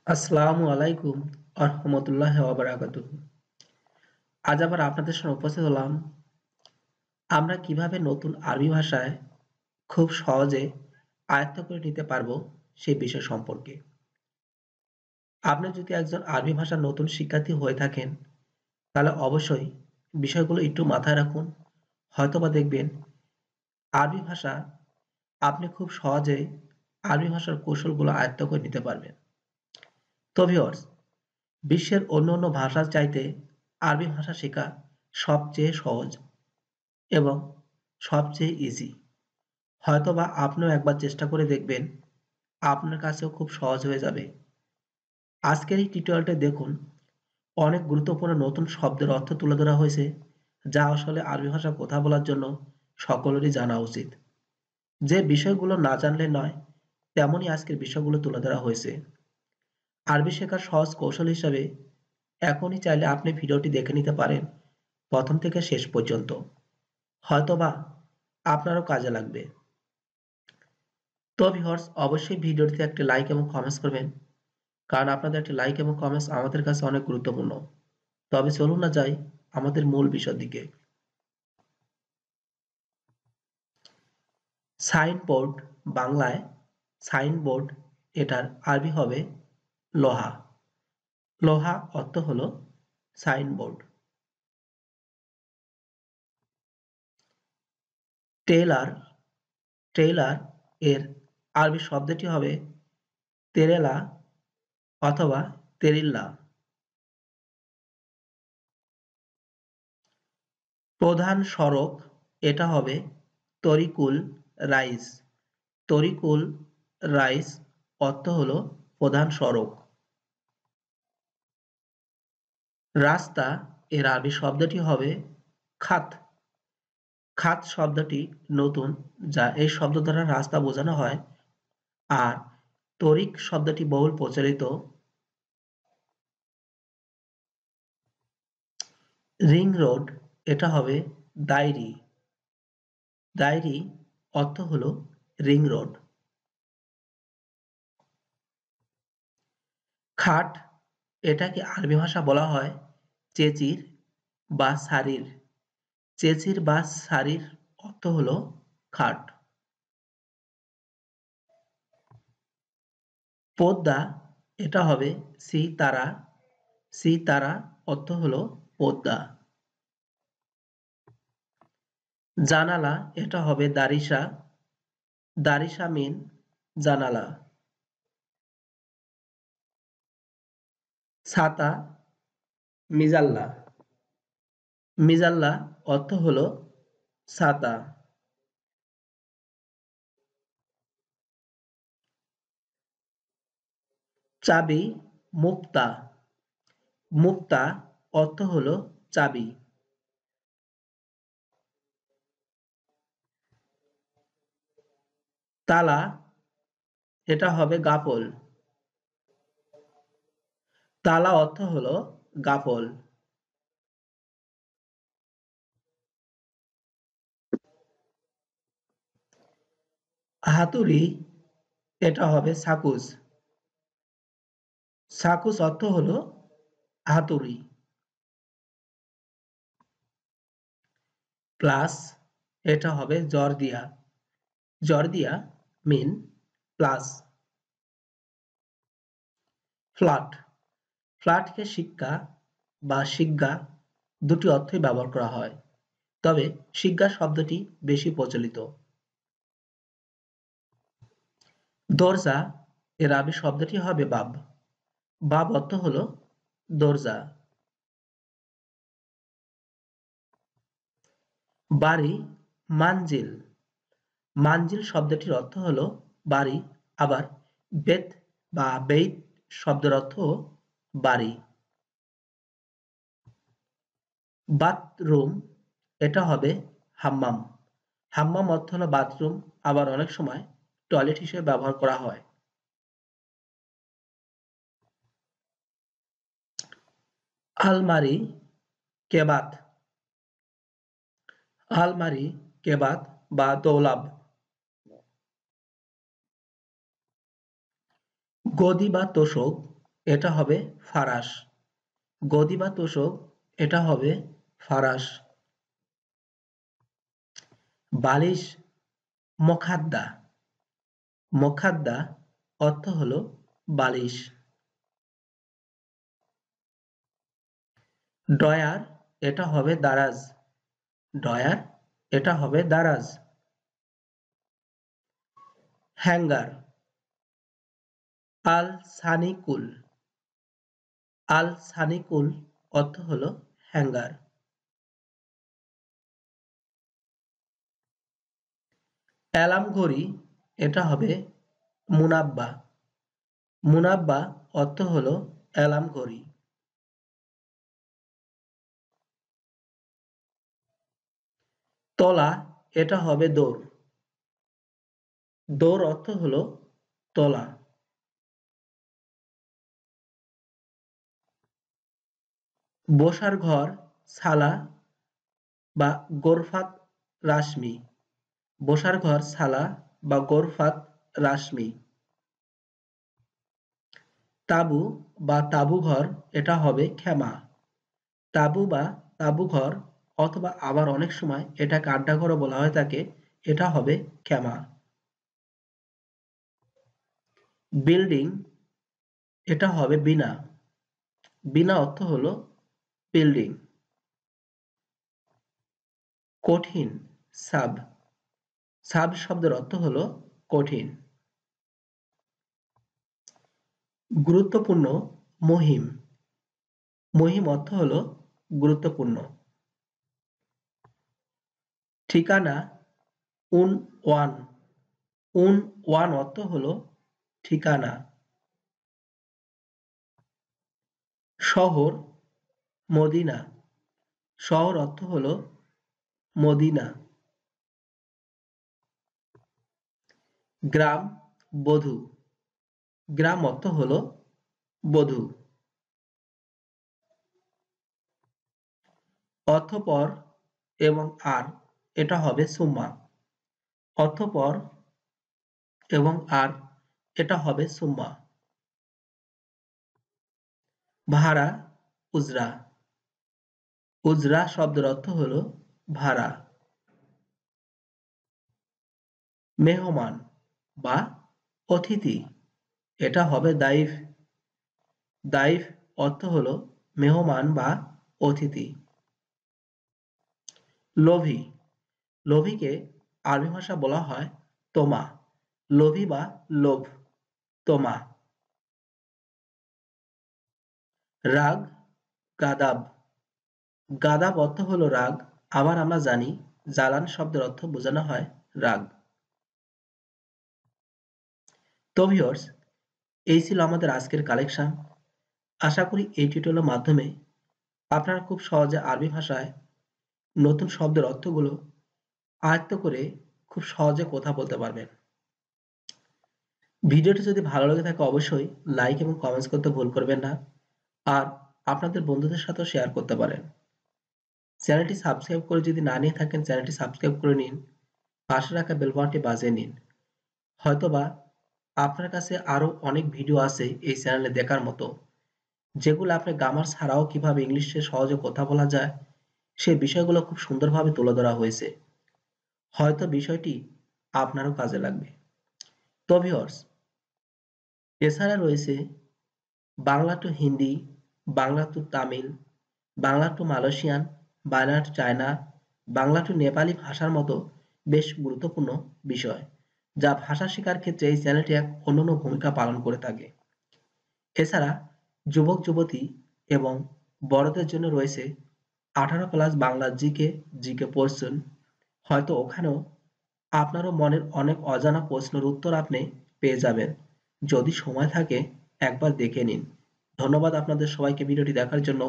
আসসালামু আলাইকুম আরহামতুল্লাহ ওয়াবারাকাতুহু। আজ আবার আপনাদের সামনে উপস্থিত হলাম। আমরা কিভাবে নতুন আরবি ভাষায় খুব সহজে আয়ত্ত করে নিতে পারবো সেই বিষয় সম্পর্কে। আপনি যদি একজন আরবি ভাষার নতুন শিক্ষার্থী হয়ে থাকেন, তাহলে অবশ্যই বিষয়গুলো একটু মাথায় রাখুন। হয়তোবা দেখবেন আরবি ভাষা আপনি খুব সহজেই আরবি ভাষার কৌশলগুলো আয়ত্ত করে নিতে পারবেন। তো ভিউয়ার্স, বিশ্বের অন্যান্য ভাষার চাইতে আরবি ভাষা শেখা সবচেয়ে সহজ এবং সবচেয়ে ইজি। হয়তোবা আপনিও একবার চেষ্টা করে দেখবেন, আপনার কাছেও খুব সহজ হয়ে যাবে। আজকের এই টিউটোরিয়ালটা দেখুন, অনেক গুরুত্বপূর্ণ নতুন শব্দের অর্থ তুলে ধরা হয়েছে, যা আসলে আরবি ভাষা কথা বলার জন্য সকলেরই জানা উচিত। যে বিষয়গুলো না জানলে নয়, তেমনই আজকের বিষয়গুলো তুলে ধরা হয়েছে। আরবি শেখার সহজ কৌশল হিসাবে এখনই চাইলে আপনি ভিডিওটি দেখে নিতে পারেন প্রথম থেকে শেষ পর্যন্ত। হয়তোবা আপনারও কাজে লাগবে। তো ভিউয়ার্স, অবশ্যই ভিডিওটিতে একটি লাইক এবং কমেন্টস করবেন, কারণ আপনাদের একটি লাইক এবং কমেন্টস আমাদের কাছে অনেক গুরুত্বপূর্ণ। তবে চলুন না যাই আমাদের মূল বিষয়ের দিকে। সাইনবোর্ড, বাংলায় সাইনবোর্ড, এটার আরবি হবে লোহা। লোহা অর্থ হলো সাইনবোর্ড। টেইলার, টেইলার এর আরবি শব্দটি হবে তেরেলা অথবা তেরিল্লা। প্রধান সড়ক, এটা হবে তরিকুল রাইস। তরিকুল রাইস অর্থ হলো প্রধান সড়ক। রাস্তা, এর আরবি শব্দটি হবে খাত। খাত শব্দটি নতুন, যা এই শব্দ দ্বারা রাস্তা বোঝানো হয়। আর তরিক শব্দটি বহুল প্রচলিত। রিং রোড, এটা হবে দাইরি। দাইরি অর্থ হলো রিং রোড। খাট, এটাকে আরবি ভাষা বলা হয় চেচির বা সারির। চেচির বা সারির অর্থ হলো খাট। পদ্মা, এটা হবে সিতারা। সিতারা অর্থ হলো পদ্মা। জানালা, এটা হবে দারিসা। দারিসা মিন জানালা। ছাতা, মিজাল্লা। মিজাল্লা অর্থ হলো ছাতা। চাবি, মুক্তা। মুক্তা অর্থ হলো চাবি। তালা, এটা হবে গাফল। তালা অর্থ হলো গাফল। হাতুড়ি, এটা হবে সাকুস। সাকুস অর্থ হলো হাতুড়ি। প্লাস, এটা হবে জর্দিয়া। জর্দিয়া মিন প্লাস। ফ্ল্যাট, ফ্ল্যাটকে শিক্ষা বা শিগ্গা দুটি অর্থই ব্যবহার করা হয়, তবে শিগ্গা শব্দটি বেশি প্রচলিত। দরজা, এর আরবি শব্দটি হবে বাব। বাব অর্থ হলো দরজা। বাড়ি, মানজিল। মানজিল শব্দটির অর্থ হলো বাড়ি, আবার বেত বা বেইত শব্দের অর্থ বাড়ি। বাথরুম, এটা হবে হাম্মাম। হাম্মাম অর্থ হলো বাথরুম, আবার অনেক সময় টয়লেট হিসেবে ব্যবহার করা হয়। আলমারি, কেবাত। আলমারি, কেবাত বা দৌলাব। গদি বা তোশক, এটা হবে ফারাশ। গদি বা তোশক, এটা হবে ফারাশ। বালিশ, মখাদ্দা। মখাদ্দা অর্থ হলো বালিশ। ড্রয়ার, এটা হবে দারাজ। ড্রয়ার, এটা হবে দারাজ। হ্যাঙ্গার, আল সানিকুল। আল সানিকুল অর্থ হলো হ্যাঙ্গার। অ্যালার্ম ঘড়ি, এটা হবে মুনাব্বা। মুনাব্বা অর্থ হলো অ্যালার্ম ঘড়ি। তলা, এটা হবে দৌড়। দৌড় অর্থ হলো তলা। বসার ঘর, সালা বা গোরফাত রাশমি। বসার ঘর, সালা বা গোরফাত রাশমি। তাঁবু বা তাঁবু ঘর, এটা হবে খেমা। তাঁবু বা তাঁবু ঘর অথবা আবার অনেক সময় এটাকে আড্ডাঘরও বলা হয়ে থাকে, এটা হবে খেমা। বিল্ডিং, এটা হবে বিনা। বিনা অর্থ হলো বিল্ডিং। কঠিন, সাব। সাব শব্দের অর্থ হলো কঠিন। গুরুত্বপূর্ণ, মহিম। মহিম অর্থ হলো গুরুত্বপূর্ণ। ঠিকানা, উনওয়ান। উনওয়ান অর্থ হলো ঠিকানা। শহর, মদিনা। শহর অর্থ হলো মদিনা। গ্রাম, বধূ। গ্রাম অর্থ হলো বধূ। অতঃপর এবং আর, এটা হবে সুম্মা। অতঃপর এবং আর, এটা হবে সুম্মা। ভাড়া, উজরা। উজরা শব্দের অর্থ হলো ভাড়া। মেহমান বা অতিথি, এটা হবে দাইফ। দাইফ অর্থ হলো মেহমান বা অতিথি। লোভী, লোভীকে আরবি ভাষা বলা হয় তোমা। লোভী বা লোভ, তোমা। রাগ, গাদাব। গাদাব অর্থ হলো রাগ। আবার আমরা জানি জ্বালান শব্দের অর্থ বোঝানো হয় রাগ। তো ভিউয়ার্স, এই ছিল আমাদের আজকের কালেকশন। আশা করি এই টিউটোরিয়ালের মাধ্যমে আপনারা খুব সহজে আরবি ভাষায় নতুন শব্দের অর্থগুলো আয়ত্ত করে খুব সহজে কথা বলতে পারবেন। ভিডিওটি যদি ভালো লেগে থাকে অবশ্যই লাইক এবং কমেন্টস করতে ভুল করবেন না। আর আপনাদের বন্ধুদের সাথেও শেয়ার করতে পারেন। চ্যানেলটি সাবস্ক্রাইব করে যদি না নিয়ে থাকেন চ্যানেলটি সাবস্ক্রাইব করে নিন। পাশে রাখা বেল বাটনটি বাজিয়ে নিন। হয়তোবা আপনার কাছে আরো অনেক ভিডিও আছে এই চ্যানেলে দেখার মতো, যেগুলো আপনি গ্রামার ছাড়াও কিভাবে ইংলিশে সহজে কথা বলা যায় সেই বিষয়গুলো খুব সুন্দরভাবে তুলে ধরা হয়েছে। হয়তো বিষয়টি আপনারও কাজে লাগবে। তো ভিউয়ার্স, এছাড়া রয়েছে Bangla to Hindi, Bangla to Tamil, Bangla to Malaysian, Bangla to China, Bangla to Nepali ভাষার মতো বেশ গুরুত্বপূর্ণ বিষয়, যা ভাষা শেখার ক্ষেত্রে এই চ্যানেলটি এক অনন্য ভূমিকা পালন করে থাকে। এছাড়া যুবক যুবতী এবং বড়দের জন্য রয়েছে 18+ বাংলা জিকে, জিকে পোর্শন। হয়তো ওখানেও আপনারও মনের অনেক অজানা প্রশ্নের উত্তর আপনি পেয়ে যাবেন। যদি সময় থাকে একবার দেখে নিন। ধন্যবাদ আপনাদের সবাইকে ভিডিওটি দেখার জন্য।